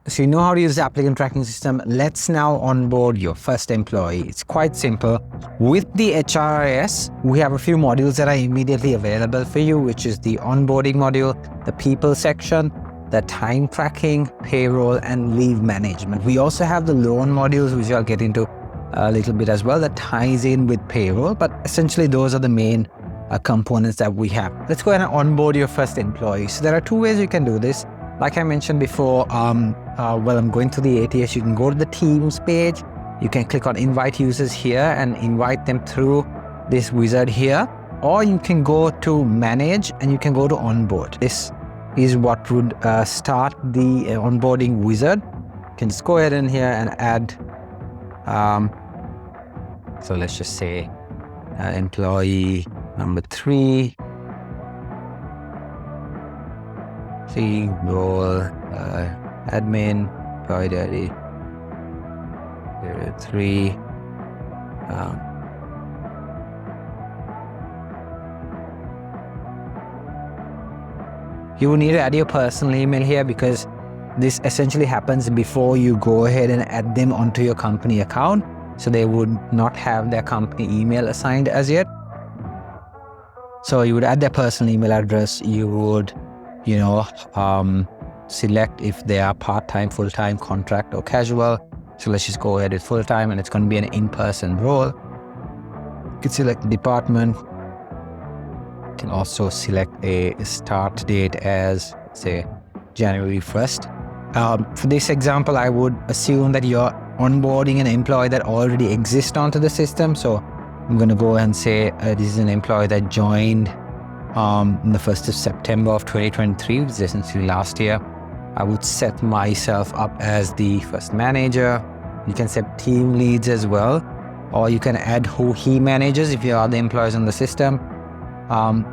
So you know how to use the applicant tracking system. Let's now onboard your first employee. It's quite simple. With the HRIS, we have a few modules that are immediately available for you, which is the onboarding module, the people section, the time tracking, payroll, and leave management. We also have the loan modules, which I'll get into a little bit as well, that ties in with payroll, but essentially those are the main components that we have. Let's go ahead and onboard your first employee. So there are two ways you can do this. Like I mentioned before, while I'm going to the ATS, you can go to the Teams page. You can click on invite users here and invite them through this wizard here, or you can go to manage and you can go to onboard. This is what would start the onboarding wizard. You can just go ahead in here and add, so let's just say employee number 3. See, role, admin, employee ID, 3. You will need to add your personal email here because this essentially happens before you go ahead and add them onto your company account. So they would not have their company email assigned as yet. So you would add their personal email address. You would select if they are part-time, full-time, contract, or casual. So let's just go ahead with full-time, and it's going to be an in-person role. You can select the department. You can also select a start date as, say, January 1st. For this example, I would assume that you're onboarding an employee that already exists onto the system. So I'm going to go and say this is an employee that joined on the 1st of September of 2023, which is essentially last year. I would set myself up as the first manager. You can set team leads as well, or you can add who he manages if you are the employees on the system.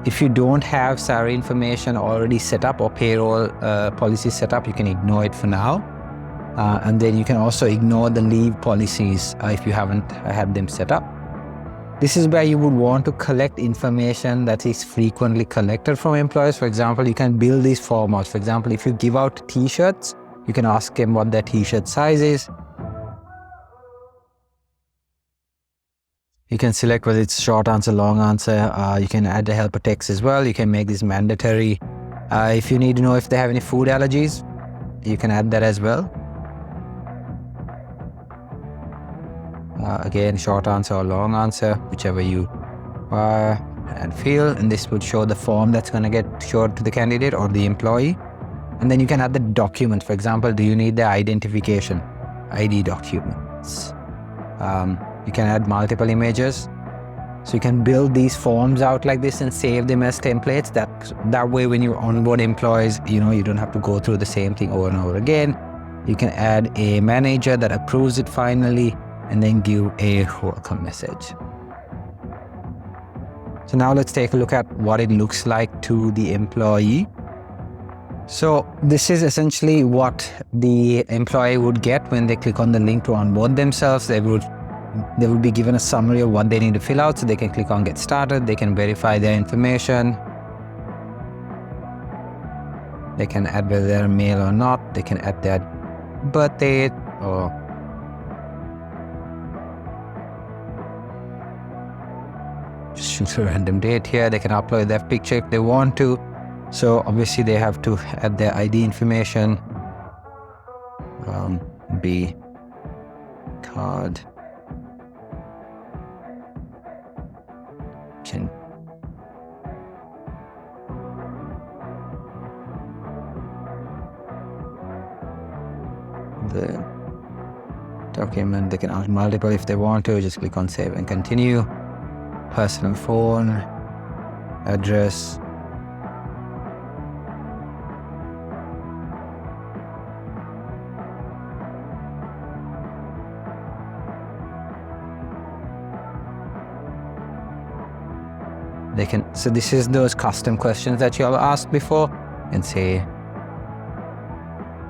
If you don't have salary information already set up or payroll policy set up, you can ignore it for now. And then you can also ignore the leave policies if you haven't had them set up. This is where you would want to collect information that is frequently collected from employees. For example, you can build these formats. For example, if you give out t-shirts, you can ask them what their t-shirt size is. You can select whether it's short answer, long answer. You can add a helper text as well. You can make this mandatory. If you need to know if they have any food allergies, you can add that as well. Again, short answer or long answer, whichever you and feel, and this would show the form that's going to get showed to the candidate or the employee. And then you can add the document. For example, do you need the identification, ID documents? You can add multiple images. So you can build these forms out like this and save them as templates. That way, when you onboard employees, you don't have to go through the same thing over and over again. You can add a manager that approves it finally, and then give a welcome message. So now let's take a look at what it looks like to the employee. So this is essentially what the employee would get when they click on the link to onboard themselves. They would be given a summary of what they need to fill out, so they can click on get started. They can verify their information. They can add whether they're male or not. They can add their birth date or just choose a random date here. They can upload their picture if they want to. So obviously they have to add their ID information. B card. The document, they can add multiple if they want to. Just click on save and continue. Personal phone, address, so this is those custom questions that you all asked before, and say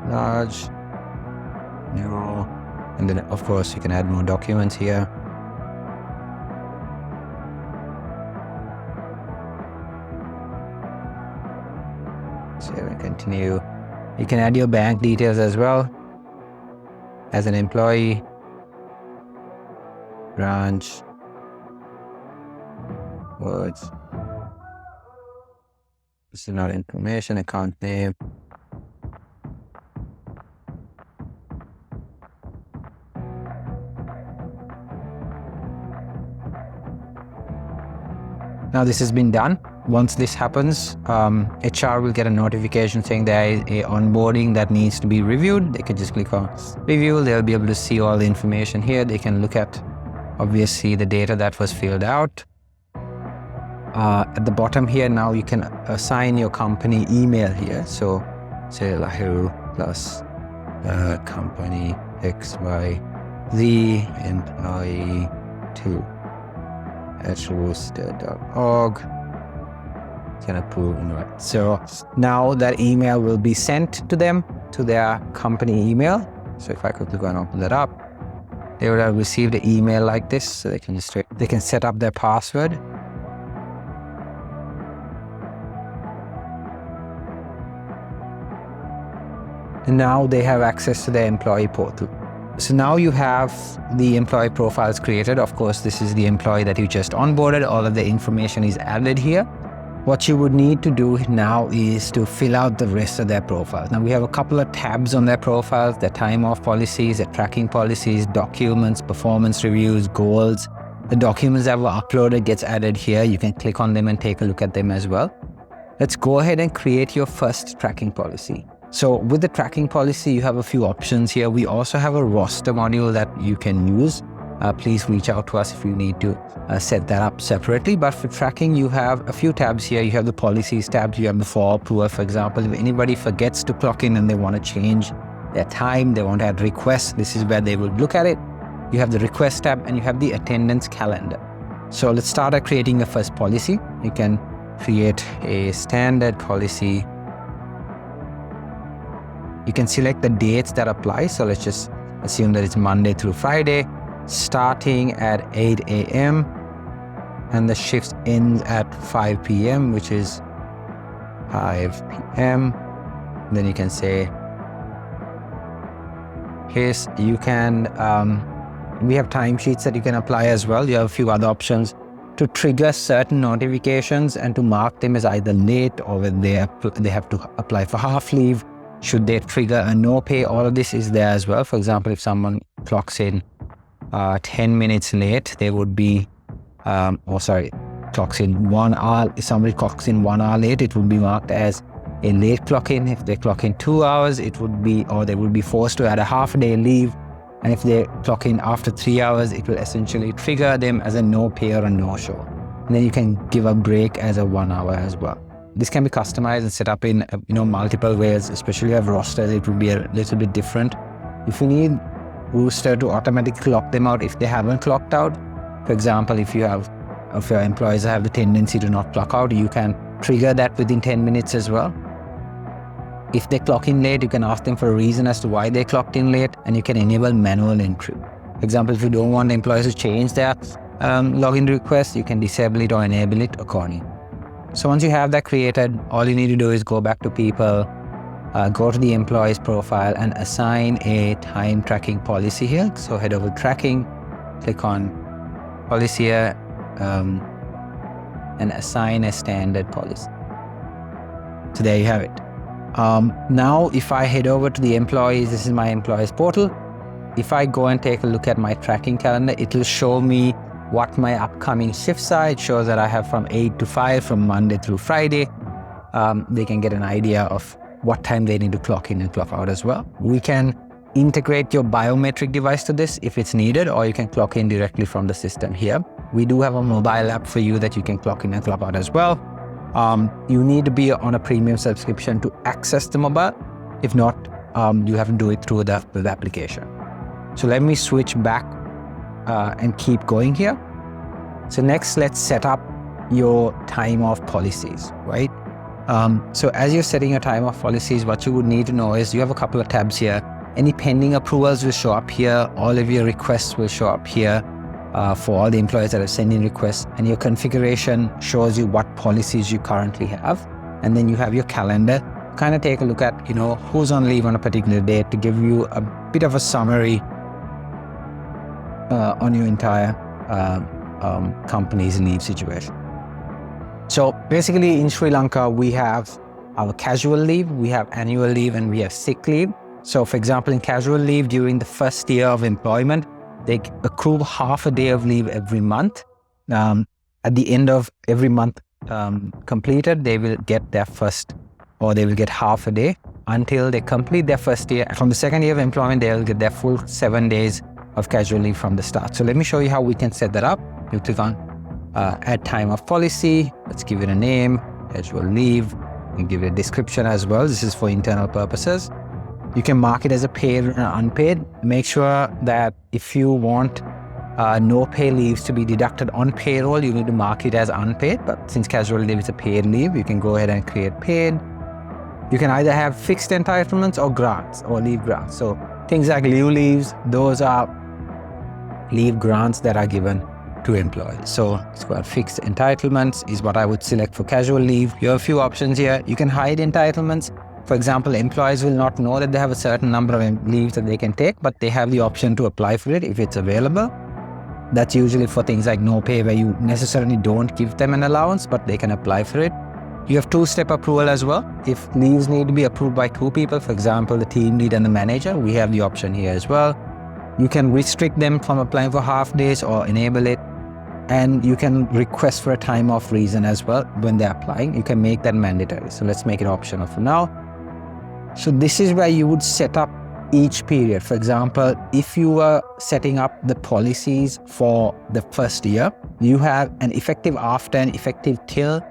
large, no, and then of course you can add more documents here. Save and continue. You can add your bank details as well. as an employee, branch, words. This is not information, account name. Now this has been done. Once this happens, HR will get a notification saying there is a onboarding that needs to be reviewed. They can just click on review. They'll be able to see all the information here. They can look at, obviously, the data that was filled out. At the bottom here, now you can assign your company email here. So say Lahuru plus company XYZ employee 2 at rooster.org. Can approve and write. So now that email will be sent to them, to their company email. So if I quickly go and open that up, they would have received an email like this. So they can set up their password. And now they have access to their employee portal. So now you have the employee profiles created. Of course, this is the employee that you just onboarded. All of the information is added here. What you would need to do now is to fill out the rest of their profiles. Now we have a couple of tabs on their profiles, their time off policies, their tracking policies, documents, performance reviews, goals. The documents that were uploaded gets added here. You can click on them and take a look at them as well. Let's go ahead and create your first tracking policy. So with the tracking policy, you have a few options here. We also have a roster module that you can use. Please reach out to us if you need to set that up separately. But for tracking, you have a few tabs here. You have the policies tab, you have the for approval. For example, if anybody forgets to clock in and they want to change their time, they want to add requests, this is where they will look at it. You have the request tab and you have the attendance calendar. So let's start at creating the first policy. You can create a standard policy. You can select the dates that apply. So let's just assume that it's Monday through Friday, starting at 8 a.m. and the shift ends at 5 p.m., which is 5 p.m. Then you can say, HRIS, you can, we have timesheets that you can apply as well. You have a few other options to trigger certain notifications and to mark them as either late or when they have to apply for half leave. Should they trigger a no pay, all of this is there as well. For example, if someone clocks in 10 minutes late, they would be, clocks in 1 hour. If somebody clocks in 1 hour late, it would be marked as a late clock in. If they clock in 2 hours, it would be, or they would be forced to add a half a day leave. And if they clock in after 3 hours, it will essentially trigger them as a no pay or a no show. And then you can give a break as a 1 hour as well. This can be customized and set up in multiple ways, especially if you have rosters, it would be a little bit different. If you need Rooster to automatically clock them out if they haven't clocked out, for example, if your employees have the tendency to not clock out, you can trigger that within 10 minutes as well. If they clock in late, you can ask them for a reason as to why they clocked in late, and you can enable manual entry. For example, if you don't want the employees to change their login request, you can disable it or enable it accordingly. So once you have that created, all you need to do is go back to people, go to the employee's profile and assign a time tracking policy here. So head over to tracking, click on policy here, and assign a standard policy. So there you have it. Now, if I head over to the employees, this is my employees portal. If I go and take a look at my tracking calendar, it will show me what my upcoming shifts are. It shows that I have from 8 to 5 from Monday through Friday. They can get an idea of what time they need to clock in and clock out as well. We can integrate your biometric device to this if it's needed, or you can clock in directly from the system here. We do have a mobile app for you that you can clock in and clock out as well. You need to be on a premium subscription to access the mobile. If not, you have to do it through the application. So let me switch back and keep going here. So next, let's set up your time off policies, right? So as you're setting your time off policies, what you would need to know is you have a couple of tabs here. Any pending approvals will show up here. All of your requests will show up here for all the employees that are sending requests. And your configuration shows you what policies you currently have. And then you have your calendar. Kind of take a look at, who's on leave on a particular day to give you bit of a summary on your entire company's leave situation. So basically in Sri Lanka, we have our casual leave, we have annual leave, and we have sick leave. So for example, in casual leave, during the first year of employment, they accrue half a day of leave every month. At the end of every month completed, they will get their first, or they will get half a day until they complete their first year. From the second year of employment, they will get their full 7 days of casual leave from the start. So let me show you how we can set that up. You click on add time off policy. Let's give it a name, casual leave, and give it a description as well. This is for internal purposes. You can mark it as a paid or unpaid. Make sure that if you want no pay leaves to be deducted on payroll, you need to mark it as unpaid. But since casual leave is a paid leave, you can go ahead and create paid. You can either have fixed entitlements or grants or leave grants. So things like leave leaves, those are leave grants that are given to employees. So it's called fixed entitlements is what I would select for casual leave. You have a few options here. You can hide entitlements. For example, employees will not know that they have a certain number of leaves that they can take, but they have the option to apply for it if it's available. That's usually for things like no pay, where you necessarily don't give them an allowance, but they can apply for it. You have two-step approval as well. If leaves need to be approved by two people, for example, the team lead and the manager, we have the option here as well. You can restrict them from applying for half days or enable it. And you can request for a time off reason as well when they're applying. You can make that mandatory. So let's make it optional for now. So this is where you would set up each period. For example, if you were setting up the policies for the first year, you have an effective after and effective till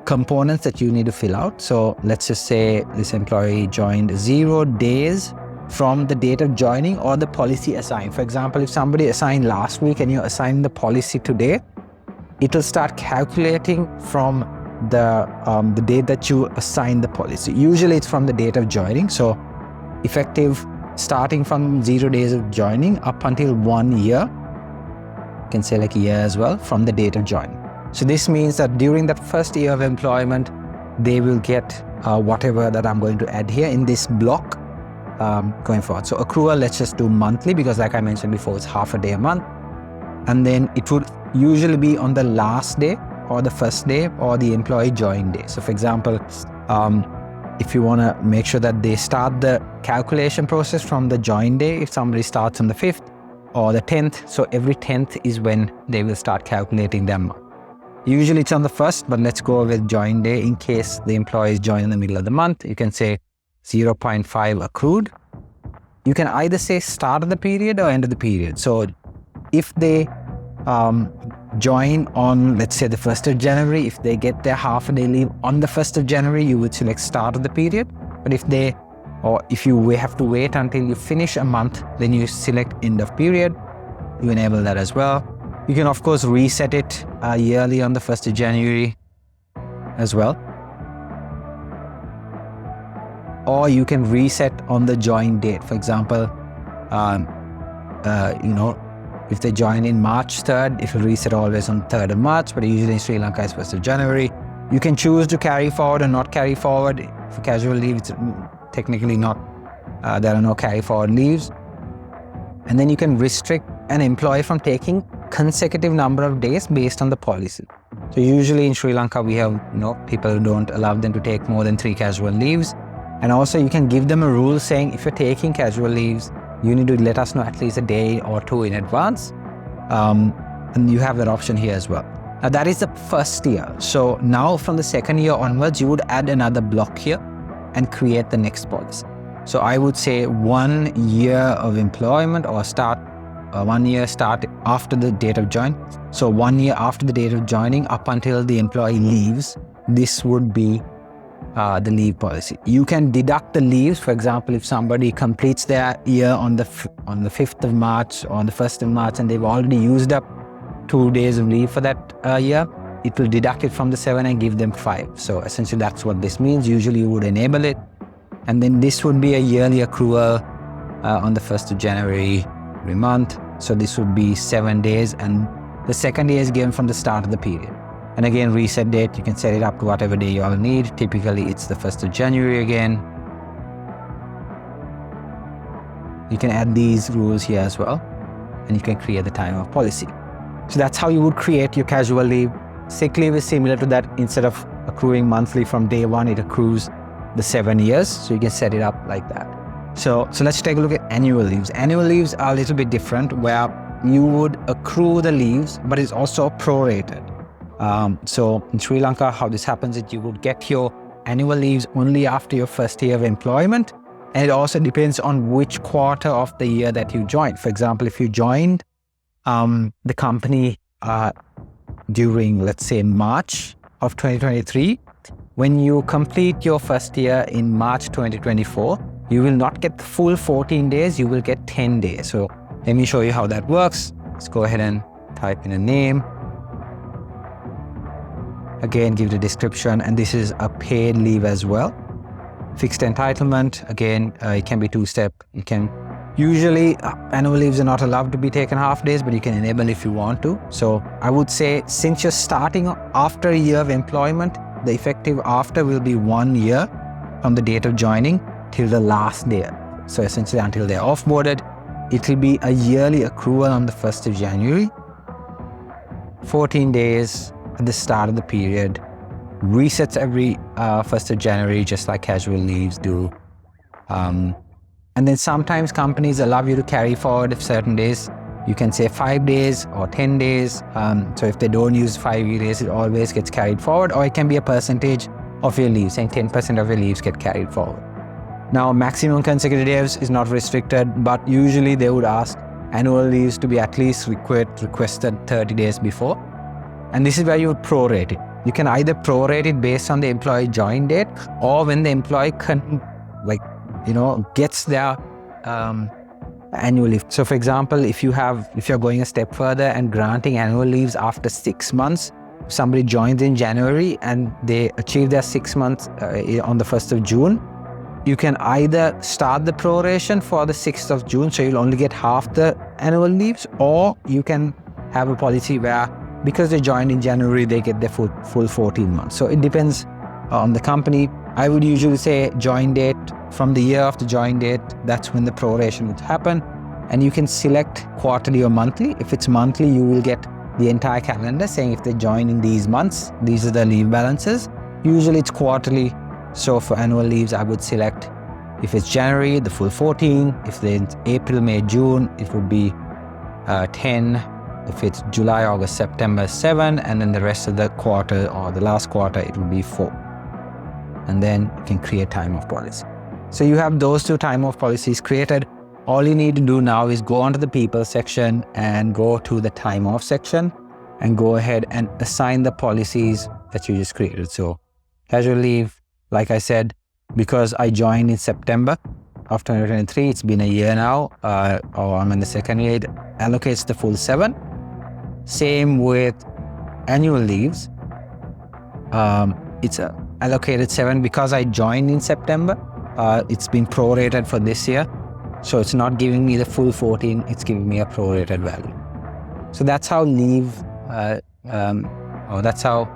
components that you need to fill out. So let's just say this employee joined 0 days from the date of joining or the policy assigned. For example, if somebody assigned last week and you assign the policy today, it will start calculating from the date that you assign the policy. Usually it's from the date of joining. So effective starting from 0 days of joining up until 1 year. You can say like a year as well from the date of joining. So this means that during that first year of employment, they will get whatever that I'm going to add here in this block going forward. So accrual, let's just do monthly because like I mentioned before, it's half a day a month. And then it would usually be on the last day or the first day or the employee join day. So for example, if you want to make sure that they start the calculation process from the join day, if somebody starts on the 5th or the 10th, so every 10th is when they will start calculating them. Usually it's on the 1st, but let's go with join day in case the employees join in the middle of the month. You can say 0.5 accrued. You can either say start of the period or end of the period. So if they join on, let's say the 1st of January, if they get their half a day leave on the 1st of January, you would select start of the period. But if you have to wait until you finish a month, then you select end of period. You enable that as well. You can of course reset it yearly on the 1st of January as well. Or you can reset on the join date. For example, if they join in March 3rd, it will reset always on 3rd of March, but usually in Sri Lanka it's 1st of January. You can choose to carry forward or not carry forward. For casual leave, it's technically not, there are no carry forward leaves. And then you can restrict an employee from taking consecutive number of days based on the policy. So usually in Sri Lanka, we have, people who don't allow them to take more than 3 casual leaves. And also you can give them a rule saying if you're taking casual leaves, you need to let us know at least a day or 2 in advance. And you have that option here as well. Now that is the first year. So now from the second year onwards, you would add another block here and create the next policy. So I would say 1 year of employment or 1 year start after the date of join. So 1 year after the date of joining up until the employee leaves, this would be the leave policy. You can deduct the leaves. For example, if somebody completes their year on the 5th of March or on the 1st of March and they've already used up 2 days of leave for that year, it will deduct it from the 7 and give them 5. So essentially that's what this means. Usually you would enable it. And then this would be a yearly accrual on the 1st of January every month. So this would be 7 days and the second day is given from the start of the period. And again, reset date, you can set it up to whatever day you all need. Typically, it's the 1st of January again. You can add these rules here as well, and you can create the time off policy. So that's how you would create your casual leave. Sick leave is similar to that. Instead of accruing monthly from day one, it accrues the 7 years. So you can set it up like that. So let's take a look at annual leaves. Annual leaves are a little bit different, where you would accrue the leaves, but it's also prorated. So in Sri Lanka, how this happens is you would get your annual leaves only after your first year of employment. And it also depends on which quarter of the year that you joined. For example, if you joined the company during, let's say, March of 2023, when you complete your first year in March 2024, you will not get the full 14 days, you will get 10 days. So let me show you how that works. Let's go ahead and type in a name. Again, give the description, and this is a paid leave as well. Fixed entitlement, again, it can be two-step. You can usually, annual leaves are not allowed to be taken half days, but you can enable if you want to. So I would say, since you're starting after a year of employment, the effective after will be 1 year from the date of joining till the last day. So essentially until they're offboarded, it will be a yearly accrual on the 1st of January, 14 days at the start of the period, resets every 1st of January, just like casual leaves do. And then sometimes companies allow you to carry forward if certain days. You can say 5 days or 10 days. So if they don't use 5 days, it always gets carried forward, or it can be a percentage of your leaves, saying 10% of your leaves get carried forward. Now, maximum consecutive days is not restricted, but usually they would ask annual leaves to be at least requested 30 days before. And this is where you would prorate it. You can either prorate it based on the employee join date, or when the employee gets their annual leave. So for example, if you're going a step further and granting annual leaves after 6 months, if somebody joins in January and they achieve their 6 months on the 1st of June, you can either start the proration for the 6th of June, so you'll only get half the annual leaves, or you can have a policy where, because they joined in January, they get the full 14 months. So it depends on the company. I would usually say join date, from the year of the join date, that's when the proration would happen. And you can select quarterly or monthly. If it's monthly, you will get the entire calendar saying if they join in these months, these are the leave balances. Usually it's quarterly. So for annual leaves, I would select, if it's January, the full 14. If it's April, May, June, it would be 10. If it's July, August, September, 7. And then the rest of the quarter, or the last quarter, it will be 4. And then you can create time off policy. So you have those 2 time off policies created. All you need to do now is go onto the people section and go to the time off section and go ahead and assign the policies that you just created. So casual leave, like I said, because I joined in September of 2023, it's been a year now, or I'm in the second year, it allocates the full 7. Same with annual leaves. It's allocated 7 because I joined in September. It's been prorated for this year. So it's not giving me the full 14, it's giving me a prorated value. So that's how that's how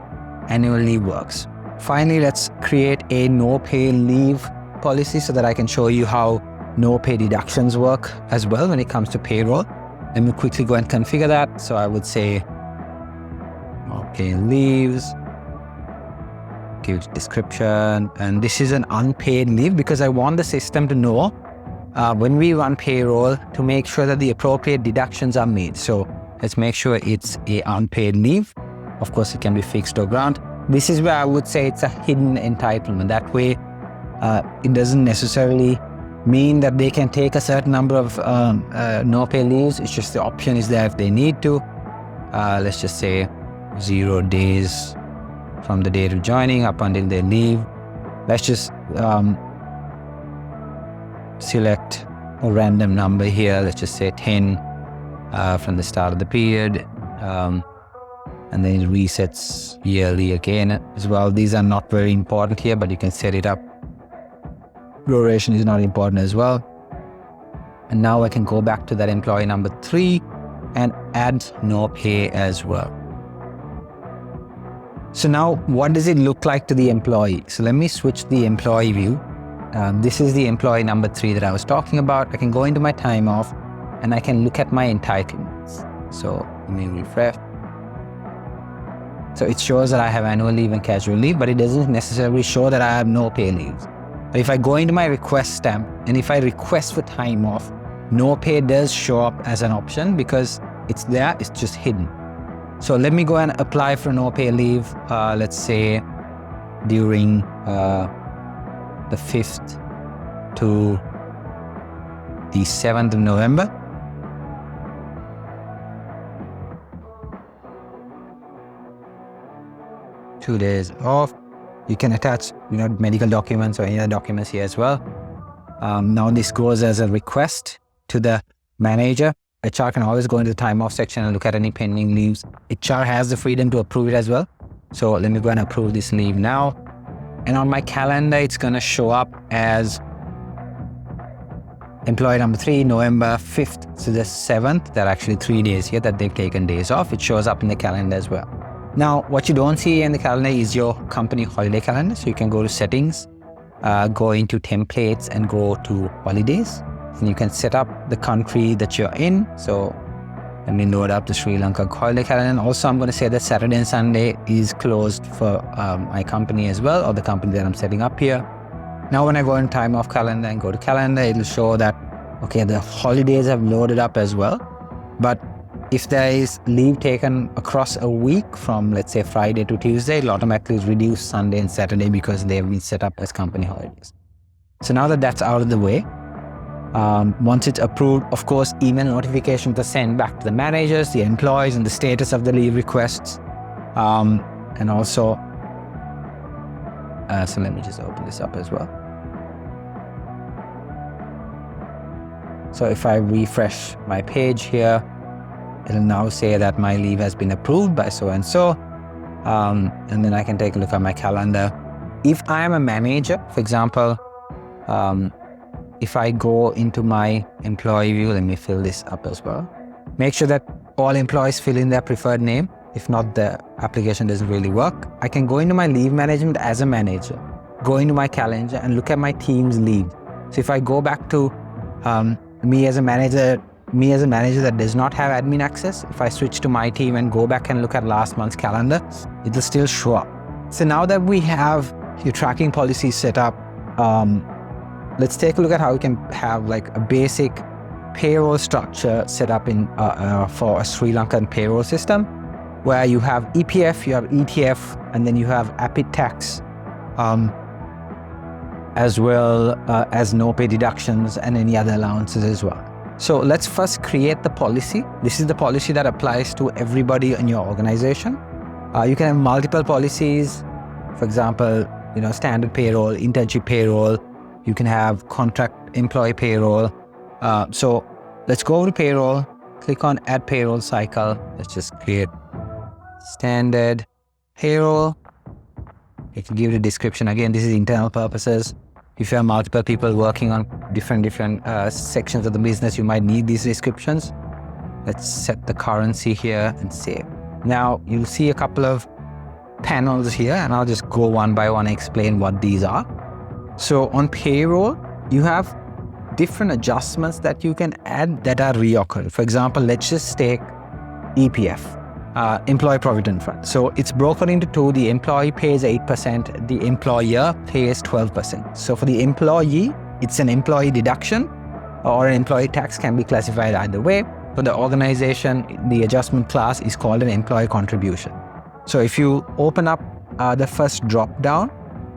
annual leave works. Finally, let's create a no pay leave policy so that I can show you how no pay deductions work as well when it comes to payroll. Let me quickly go and configure that. So I would say no pay leaves, give description, and this is an unpaid leave because I want the system to know when we run payroll to make sure that the appropriate deductions are made. So let's make sure it's a unpaid leave. Of course, it can be fixed or grant. This is where I would say it's a hidden entitlement. That way, it doesn't necessarily mean that they can take a certain number of no pay leaves. It's just the option is there if they need to. Let's just say 0 days from the date of joining up until they leave. Let's just select a random number here. Let's just say 10 from the start of the period. And then it resets yearly again as well. These are not very important here, but you can set it up. Duration is not important as well. And now I can go back to that employee number 3 and add no pay as well. So now what does it look like to the employee? So let me switch the employee view This is the employee number 3 that I was talking about. I can go into my time off and I can look at my entitlements. So let me refresh. So it shows that I have annual leave and casual leave, but it doesn't necessarily show that I have no pay leaves. But if I go into my request tab and if I request for time off, no pay does show up as an option because it's there, it's just hidden. So let me go and apply for no pay leave, let's say during the 5th to the 7th of November. Two days off. You can attach, medical documents or any other documents here as well. Now this goes as a request to the manager. HR can always go into the time off section and look at any pending leaves. HR has the freedom to approve it as well. So let me go and approve this leave now. And on my calendar, it's going to show up as employee number 3, November 5th to the 7th. There are actually 3 days here that they've taken days off. It shows up in the calendar as well. Now, what you don't see in the calendar is your company holiday calendar. So you can go to settings, go into templates and go to holidays. And you can set up the country that you're in. So let me load up the Sri Lanka holiday calendar. And also, I'm going to say that Saturday and Sunday is closed for my company as well, or the company that I'm setting up here. Now, when I go in time off calendar and go to calendar, it'll show that, okay, the holidays have loaded up as well. But if there is leave taken across a week from, let's say, Friday to Tuesday, it'll automatically reduce Sunday and Saturday because they've been set up as company holidays. So now that that's out of the way, once it's approved, of course, email notifications are sent back to the managers, the employees, and the status of the leave requests. And also, so let me just open this up as well. So if I refresh my page here, it'll now say that my leave has been approved by so-and-so. And then I can take a look at my calendar. If I am a manager, for example, if I go into my employee view, let me fill this up as well. Make sure that all employees fill in their preferred name. If not, the application doesn't really work. I can go into my leave management as a manager, go into my calendar and look at my team's leave. So if I go back to me as a manager that does not have admin access, if I switch to my team and go back and look at last month's calendar, it'll still show up. So now that we have your tracking policy set up, let's take a look at how we can have like a basic payroll structure set up in for a Sri Lankan payroll system, where you have EPF, you have ETF, and then you have APIT tax, as well as no pay deductions and any other allowances as well. So let's first create the policy. This is the policy that applies to everybody in your organization. You can have multiple policies. For example, standard payroll, internship payroll. You can have contract employee payroll. So let's go over to payroll, click on add payroll cycle. Let's just create standard payroll. You can give it a description. Again, this is internal purposes. If you have multiple people working on different sections of the business, you might need these descriptions. Let's set the currency here and save. Now you'll see a couple of panels here, and I'll just go one by one and explain what these are. So on payroll, you have different adjustments that you can add that are reoccurring. For example, let's just take EPF. Employee Provident Fund. So it's broken into two. The employee pays 8%, the employer pays 12%. So for the employee, it's an employee deduction or an employee tax, can be classified either way. For the organization, the adjustment class is called an employee contribution. So if you open up the first drop down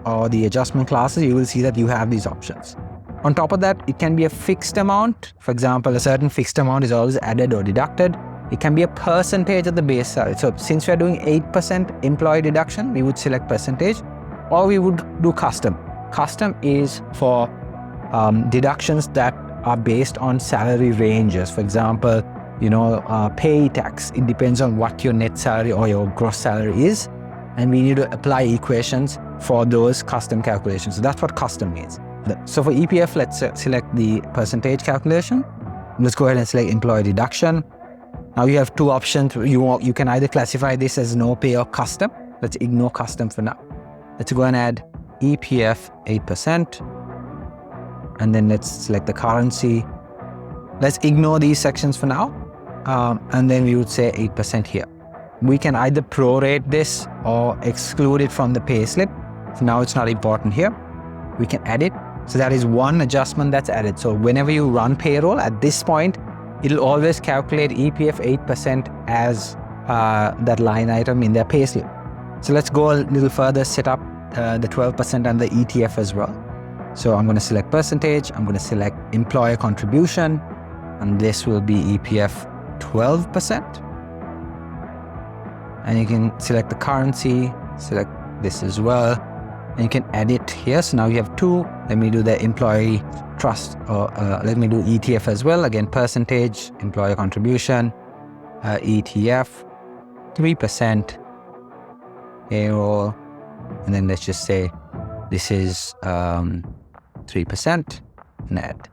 or the adjustment classes, you will see that you have these options. On top of that, it can be a fixed amount. For example, a certain fixed amount is always added or deducted. It can be a percentage of the base salary. So since we are doing 8% employee deduction, we would select percentage, or we would do custom. Custom is for deductions that are based on salary ranges. For example, pay tax. It depends on what your net salary or your gross salary is. And we need to apply equations for those custom calculations. So that's what custom means. So for EPF, let's select the percentage calculation. Let's go ahead and select employee deduction. Now you have two options. You can either classify this as no pay or custom. Let's ignore custom for now. Let's go and add EPF 8%. and then let's select the currency. Let's ignore these sections for now. And then we would say 8% here. We can either prorate this or exclude it from the payslip. For now, it's not important here. We can add it. So that is one adjustment that's added. So whenever you run payroll at this point, it'll always calculate EPF 8% as that line item in their payslip. So let's go a little further, set up the 12% and the ETF as well. So I'm going to select percentage. I'm going to select employer contribution, and this will be EPF 12%. And you can select the currency, select this as well, and you can add it here. So now you have two. Let me do the employee trust, or let me do ETF as well. Again, percentage, employer contribution, ETF, 3%, payroll, and then let's just say this is 3% net.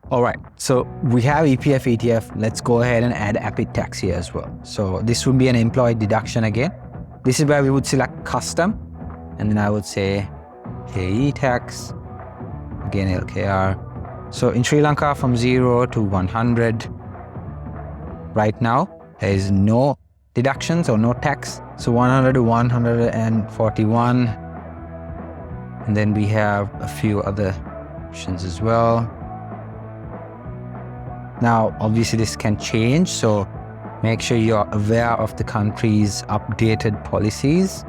All right, so we have EPF, ETF. Let's go ahead and add APIT tax here as well. So this would be an employee deduction again. This is where we would select custom, and then I would say payee tax, again LKR. So in Sri Lanka, from 0 to 100, right now, there is no deductions or no tax. So 100 to 141. And then we have a few other options as well. Now, obviously this can change, so make sure you're aware of the country's updated policies.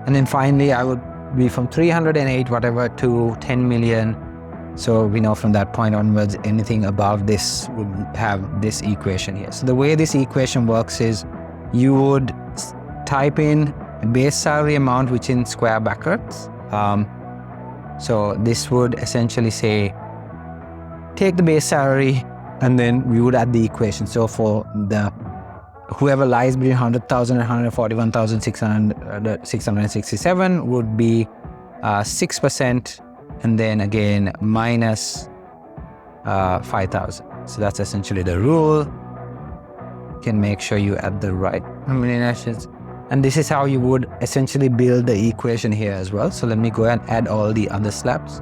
And then finally, I would be from 308 whatever to 10 million. So we know from that point onwards, anything above this would have this equation here. So the way this equation works is you would type in base salary amount, which in square brackets. So this would essentially say, take the base salary, and then we would add the equation. So for the whoever lies between 100,000 and 141,667 would be 6%, and then again minus 5,000. So that's essentially the rule. You can make sure you add the right combinations. And this is how you would essentially build the equation here as well. So let me go and add all the other slabs.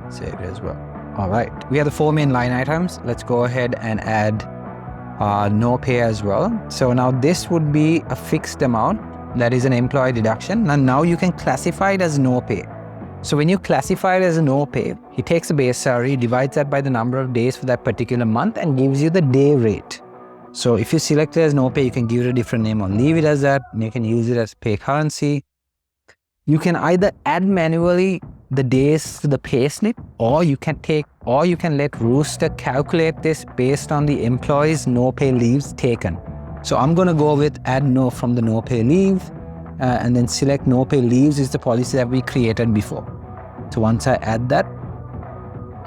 Save it as well. All right, we have the 4 main line items. Let's go ahead and add no pay as well. So now this would be a fixed amount. That is an employee deduction. And now you can classify it as no pay. So when you classify it as no pay, he takes the base salary, divides that by the number of days for that particular month, and gives you the day rate. So if you select it as no pay, you can give it a different name or leave it as that, and you can use it as pay currency. You can either add manually the days to the payslip, or you can let Rooster calculate this based on the employee's no pay leaves taken. So I'm going to go with add no from the no pay leave, and then select no pay leaves is the policy that we created before. So once I add that,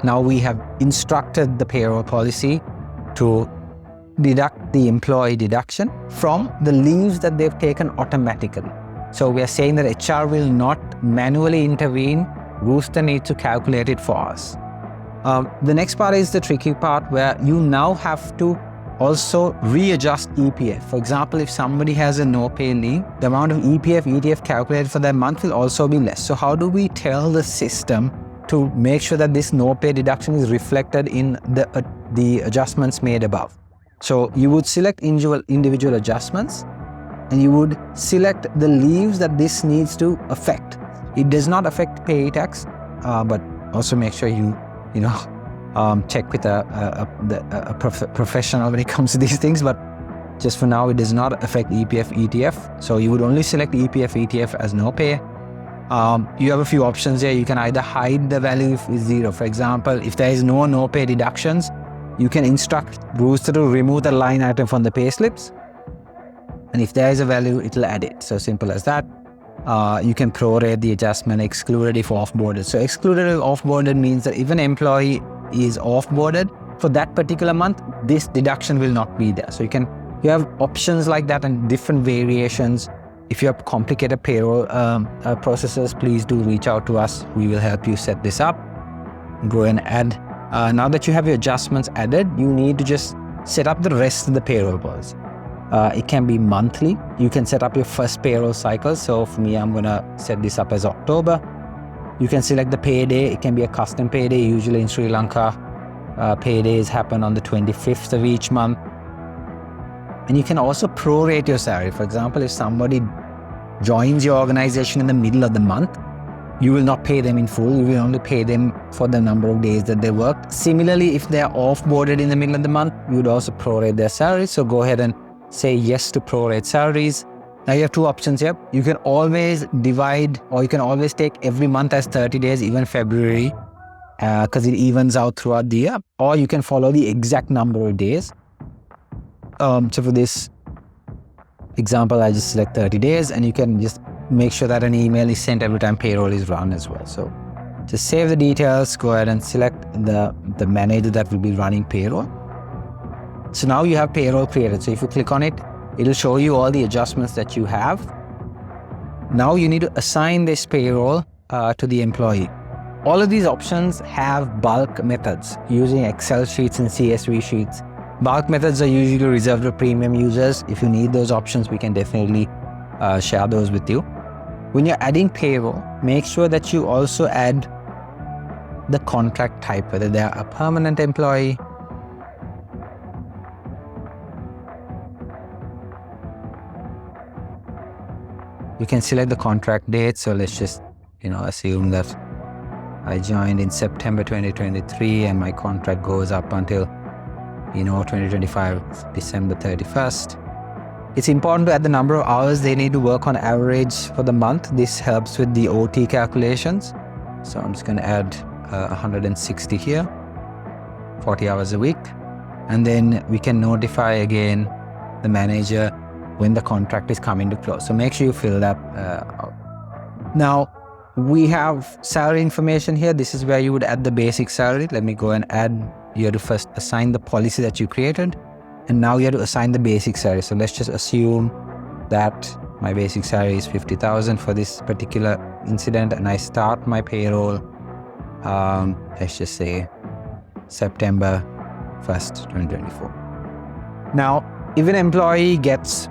now we have instructed the payroll policy to deduct the employee deduction from the leaves that they've taken automatically. So we are saying that HR will not manually intervene. Rooster needs to calculate it for us. The next part is the tricky part, where you now have to also readjust EPF. For example, if somebody has a no pay leave, the amount of EPF, ETF calculated for that month will also be less. So how do we tell the system to make sure that this no pay deduction is reflected in the adjustments made above? So you would select individual adjustments, and you would select the leaves that this needs to affect. It does not affect pay tax, but also make sure you check with a professional when it comes to these things. But just for now, it does not affect EPF, ETF. So you would only select EPF, ETF as no pay. You have a few options here. You can either hide the value if it's 0. For example, if there is no pay deductions, you can instruct Rooster to remove the line item from the pay slips. And if there is a value, it'll add it. So simple as that. You can prorate the adjustment, excluded if offboarded. So excluded if offboarded means that if an employee is offboarded for that particular month, this deduction will not be there. So you have options like that and different variations. If you have complicated payroll processes, please do reach out to us. We will help you set this up. Go and add. Now that you have your adjustments added, you need to just set up the rest of the payroll policy. It can be monthly. You can set up your first payroll cycle. So for me, I'm gonna set this up as October. You can select the payday. It can be a custom payday. Usually in Sri Lanka, paydays happen on the 25th of each month. And you can also prorate your salary. For example, if somebody joins your organization in the middle of the month, you will not pay them in full. You will only pay them for the number of days that they worked. Similarly, if they are offboarded in the middle of the month, you would also prorate their salary. So go ahead and say yes to prorate salaries. Now you have two options here. You can always divide, or you can always take every month as 30 days, even February, because it evens out throughout the year. Or you can follow the exact number of days. So for this example, I just select 30 days, and you can just make sure that an email is sent every time payroll is run as well. So just save the details, go ahead and select the manager that will be running payroll. So now you have payroll created. So if you click on it, it'll show you all the adjustments that you have. Now you need to assign this payroll to the employee. All of these options have bulk methods using Excel sheets and CSV sheets. Bulk methods are usually reserved for premium users. If you need those options, we can definitely share those with you. When you're adding payroll, make sure that you also add the contract type, whether they are a permanent employee, you can select the contract date. So let's just, assume that I joined in September 2023 and my contract goes up until, 2025, December 31st. It's important to add the number of hours they need to work on average for the month. This helps with the OT calculations. So I'm just going to add 160 here, 40 hours a week. And then we can notify again the manager when the contract is coming to close. So make sure you fill that out. Now, we have salary information here. This is where you would add the basic salary. Let me go and add, you have to first assign the policy that you created. And now you have to assign the basic salary. So let's just assume that my basic salary is 50,000 for this particular incident. And I start my payroll, let's just say September 1st, 2024. Now, if an employee gets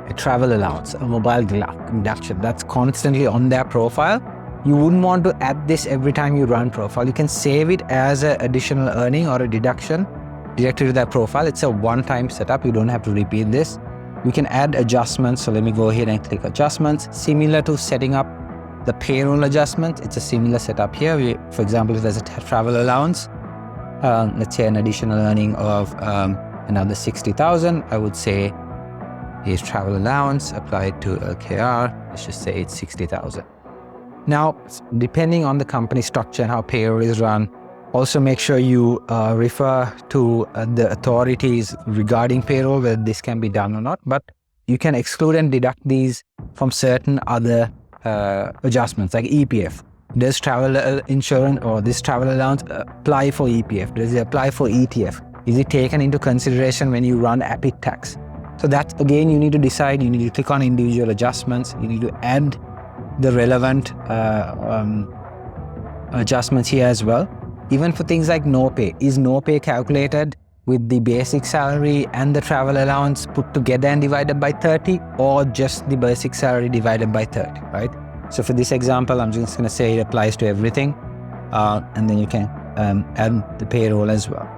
a travel allowance, a mobile deduction that's constantly on their profile, you wouldn't want to add this every time you run profile. You can save it as an additional earning or a deduction directly to that profile. It's a one-time setup. You don't have to repeat this. We can add adjustments. So let me go ahead and click adjustments. Similar to setting up the payroll adjustment, it's a similar setup here. For example, if there's a travel allowance, let's say an additional earning of another 60,000, I would say is travel allowance applied to LKR. Let's just say it's 60,000. Now, depending on the company structure and how payroll is run, also make sure you refer to the authorities regarding payroll, whether this can be done or not. But you can exclude and deduct these from certain other adjustments like EPF. Does travel insurance or this travel allowance apply for EPF? Does it apply for ETF? Is it taken into consideration when you run APIC tax? So that, again, you need to decide. You need to click on individual adjustments. You need to add the relevant adjustments here as well. Even for things like no pay, is no pay calculated with the basic salary and the travel allowance put together and divided by 30, or just the basic salary divided by 30, right? So for this example, I'm just going to say it applies to everything, and then you can add the payroll as well.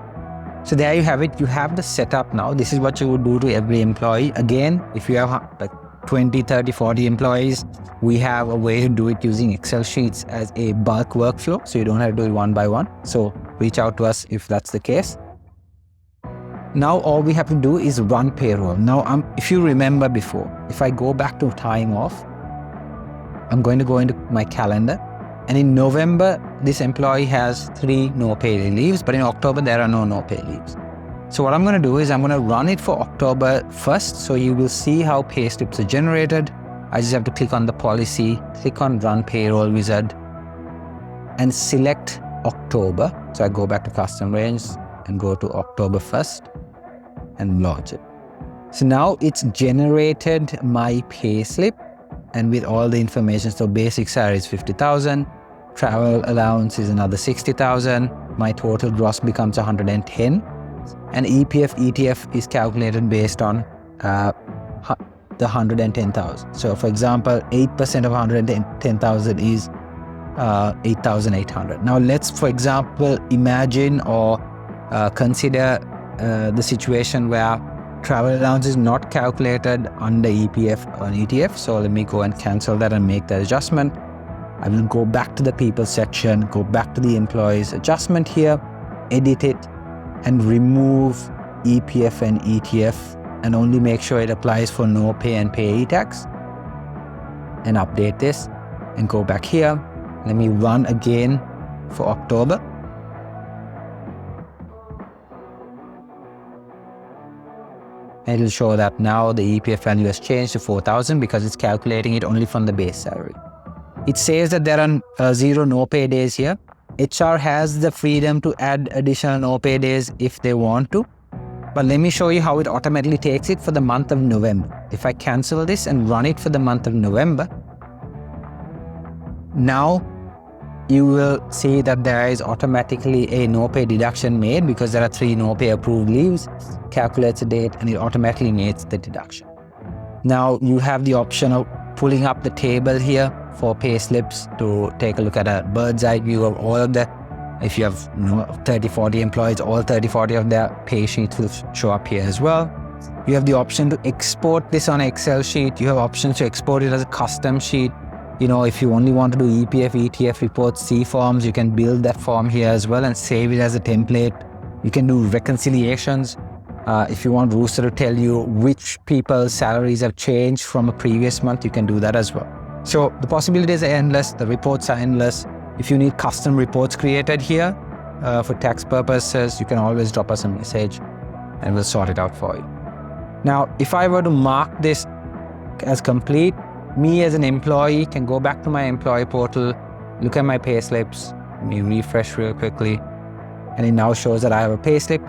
So there you have it. You have the setup now. This is what you would do to every employee. Again, if you have like 20, 30, 40 employees, we have a way to do it using Excel sheets as a bulk workflow. So you don't have to do it one by one. So reach out to us if that's the case. Now all we have to do is run payroll. Now, if you remember before, if I go back to time off, I'm going to go into my calendar. And in November, this employee has 3 no pay leaves, but in October, there are no pay leaves. So what I'm going to do is I'm going to run it for October 1st. So you will see how pay slips are generated. I just have to click on the policy, click on Run Payroll Wizard, and select October. So I go back to custom range and go to October 1st and launch it. So now it's generated my pay slip, and with all the information. So basic salary is 50,000, travel allowance is another 60,000. My total gross becomes 110, and EPF ETF is calculated based on the 110,000. So for example, 8% of 110,000 is 8,800. Now let's, for example, imagine or consider the situation where travel allowance is not calculated under EPF or ETF. So let me go and cancel that and make that adjustment. I will go back to the people section, go back to the employees adjustment here, edit it, and remove EPF and ETF, and only make sure it applies for no pay and payee tax, and update this and go back here. Let me run again for October. And it'll show that now the EPF value has changed to 4,000 because it's calculating it only from the base salary. It says that there are 0 no pay days here. HR has the freedom to add additional no pay days if they want to. But let me show you how it automatically takes it for the month of November. If I cancel this and run it for the month of November, now you will see that there is automatically a no pay deduction made because there are 3 no pay approved leaves, calculates the date, and it automatically makes the deduction. Now you have the option of pulling up the table here for pay slips to take a look at a bird's eye view of all of the, if you have 30-40 employees, all 30-40 of their pay sheets will show up here as well. You have the option to export this on an Excel sheet. You have options to export it as a custom sheet. If you only want to do EPF, ETF reports, C forms, you can build that form here as well and save it as a template. You can do reconciliations. If you want Rooster to tell you which people's salaries have changed from a previous month, you can do that as well. So the possibilities are endless, the reports are endless. If you need custom reports created here for tax purposes, you can always drop us a message and we'll sort it out for you. Now, if I were to mark this as complete, me as an employee can go back to my employee portal, look at my pay slips, let me refresh real quickly, and it now shows that I have a pay slip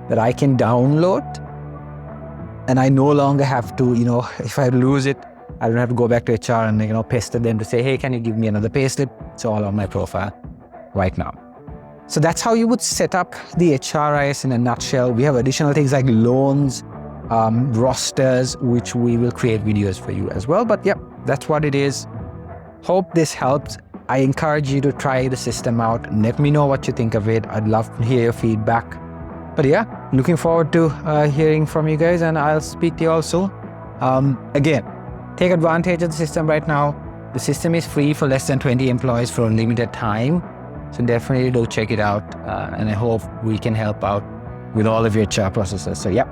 that I can download, and I no longer have to, if I lose it, I don't have to go back to HR and pester them to say, hey, can you give me another pay slip? It's all on my profile right now. So that's how you would set up the HRIS in a nutshell. We have additional things like loans, rosters, which we will create videos for you as well. But yeah, that's what it is. Hope this helps. I encourage you to try the system out. Let me know what you think of it. I'd love to hear your feedback. But yeah, looking forward to hearing from you guys, and I'll speak to you all soon. Again, take advantage of the system right now. The system is free for less than 20 employees for a limited time. So definitely do check it out. And I hope we can help out with all of your HR processes. So yeah.